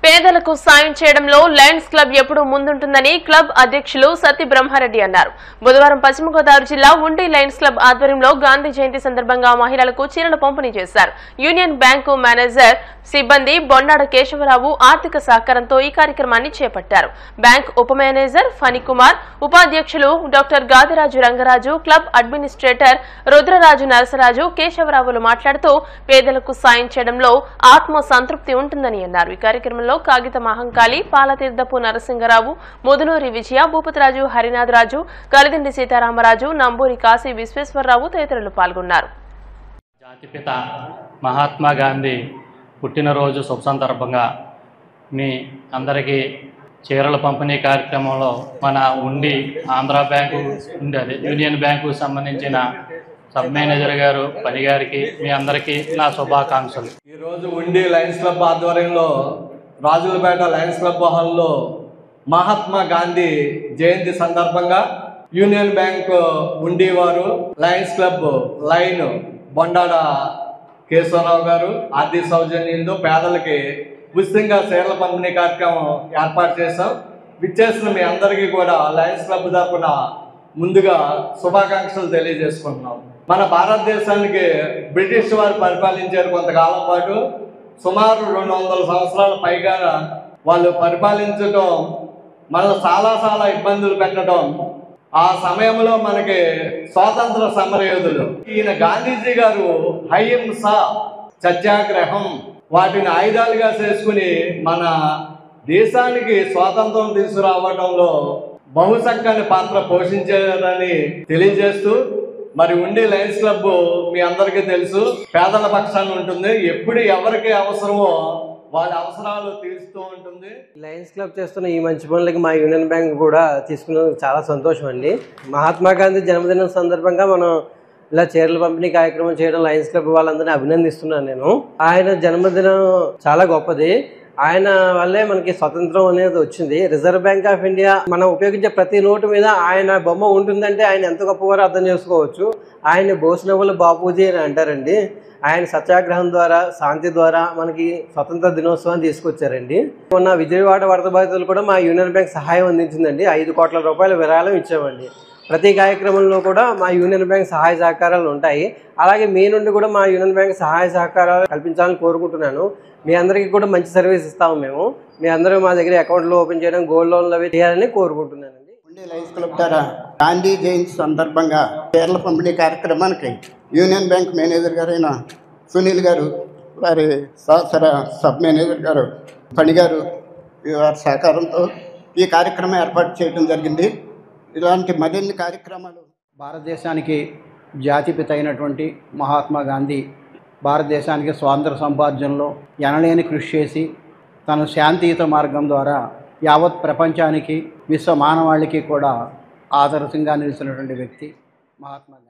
పేదలకు సాయం చేయడంలో లయన్స్ క్లబ్ ఎప్పుడూ ముందుంటుందని క్లబ్ అధ్యక్షులు సత్తి బ్రహ్మారెడ్డి అన్నారు. బుధవారం పశ్చిమ గోదావరి జిల్లా ఉండి లయన్స్ క్లబ్ ఆధ్వర్యంలో గాంధీ జయంతి సందర్భంగా మహిళలకు చీరలు పంపిణీ చేశారు. యూనియన్ బ్యాంకు మేనేజర్ సిబ్బంది బొండాడ కేశవరావు ఆర్థిక సహకారంతో ఈ కార్యక్రమాన్ని చేపట్టారు. బ్యాంక్ ఉప మేనేజర్ ఫణికుమార్, ఉపాధ్యక్షులు doctor Gadiraju Rangaraju, club administrator Rudraraju Narasaraju, కేశవరావులు మాట్లాడుతూ పేదలకు సాయం చేయడంలో ఆత్మ సంతృప్తి ఉంటుందని అన్నారు. ఈ కార్యక్రమంలో కాగిత మహంకాళి, పాలతీర్థపు నరసింగరావు, ముదునూరి విజయ, భూపతిరాజు, హరినాథరాజు, కలిదిండి సీతారామరాజు, నంబూరి కాశీ విశ్వేశ్వరరావు తదితరులు పాల్గొన్నారు. జాతిపిత మహాత్మా గాంధీ పుట్టినరోజు శుభ సందర్భంగా మీ అందరికీ చీరల పంపిణీ కార్యక్రమంలో మన ఉండి ఆంధ్ర బ్యాంకు ఉండేది యూనియన్ బ్యాంకు సంబంధించిన సబ్ మేనేజర్ గారు పని గారికి మీ అందరికీ నా శుభాకాంక్షలు. ఈరోజు ఉండి లయన్స్ క్లబ్ ఆధ్వర్యంలో రాజులపేట లయన్స్ క్లబ్ హాల్లో మహాత్మా గాంధీ జయంతి సందర్భంగా యూనియన్ బ్యాంక్ ఉండి వారు, Lions Club line Bondada Keshavarao గారు ఆర్థిక సౌజన్యంతో పేదలకి ఉచితంగా చీరల పంపిణీ కార్యక్రమం ఏర్పాటు చేశాం. విచ్చేసిన మీ అందరికీ కూడా లయన్స్ క్లబ్ తరఫున ముందుగా శుభాకాంక్షలు తెలియజేసుకుంటున్నాం. మన భారతదేశానికి బ్రిటిష్ వారు పరిపాలించారు కొంతకాలం పాటు. సుమారు 200 సంవత్సరాల పైగా వాళ్ళు పరిపాలించడం మనల్ని చాలా ఇబ్బందులు పెట్టడం. ఆ సమయంలో మనకి స్వాతంత్ర సమరయోధులు ఈయన గాంధీజీ గారు అహింస, సత్యాగ్రహం వాటిని ఆయుధాలుగా చేసుకుని మన దేశానికి స్వాతంత్రం తీసుకురావడంలో బహుచక్కని పాత్ర పోషించారని తెలియజేస్తూ, మరి ఉండి లయన్స్ క్లబ్ మీ అందరికీ తెలుసు పేదల పక్షాన ఉంటుంది. ఎప్పుడు ఎవరికి అవసరమో వాళ్ళ అవసరాలు తీరుస్తూ ఉంటుంది. లయన్స్ క్లబ్ చేస్తున్న ఈ మంచి పనులకి మా యూనియన్ బ్యాంక్ కూడా తీసుకున్నందుకు చాలా సంతోషం అండి. మహాత్మా గాంధీ జన్మదినం సందర్భంగా మనం ఇలా చీరల పంపిణీ కార్యక్రమం చేయడం లయన్స్ క్లబ్ వాళ్ళందరినీ అభినందిస్తున్నాను నేను. ఆయన జన్మదినం చాలా గొప్పది. ఆయన వల్లే మనకి స్వతంత్రం అనేది వచ్చింది. రిజర్వ్ బ్యాంక్ ఆఫ్ ఇండియా మనం ఉపయోగించే ప్రతి నోటు మీద ఆయన బొమ్మ ఉంటుందంటే ఆయన ఎంత గొప్పవారో అర్థం చేసుకోవచ్చు. ఆయన బోసినవ్వుల బాపూజీ అని అంటారండి. ఆయన సత్యాగ్రహం ద్వారా, శాంతి ద్వారా మనకి స్వతంత్ర దినోత్సవాన్ని తీసుకొచ్చారండి. మొన్న విజయవాడ వరద బాధితులు కూడా మా యూనియన్ బ్యాంక్ సహాయం అందించిందండి. 5 కోట్ల రూపాయల విరాళం ఇచ్చామండి. ప్రతి కార్యక్రమంలో కూడా మా యూనియన్ బ్యాంక్ సహాయ సహకారాలు ఉంటాయి. అలాగే మీ నుండి కూడా మా యూనియన్ బ్యాంక్ సహాయ సహకారాలు కల్పించాలని కోరుకుంటున్నాను. మీ అందరికీ కూడా మంచి సర్వీస్ ఇస్తాము మేము. మీ అందరూ మా దగ్గర అకౌంట్లు ఓపెన్ చేయడం, గోల్డ్ లోన్లు అవి చేయాలని కోరుకుంటున్నానండి. ఉండి లయన్స్ క్లబ్ ద్వారా గాంధీ జయంతి సందర్భంగా చీరల పంపిణీ కార్యక్రమానికి యూనియన్ బ్యాంక్ మేనేజర్ గారైన సునీల్ గారు, వారి సహచర సబ్ మేనేజర్ గారు పని గారు వారి సహకారంతో ఈ కార్యక్రమం ఏర్పాటు చేయడం జరిగింది. ఇలాంటి మరిన్ని కార్యక్రమాలు భారతదేశానికి జాతిపిత అయినటువంటి మహాత్మా గాంధీ భారతదేశానికి స్వాతంత్ర సంపాదనలో ఎనలేని కృషి చేసి తన శాంతియుత మార్గం ద్వారా యావత్ ప్రపంచానికి, విశ్వ మానవాళికి కూడా ఆదర్శంగా నిలిచినటువంటి వ్యక్తి మహాత్మా గాంధీ.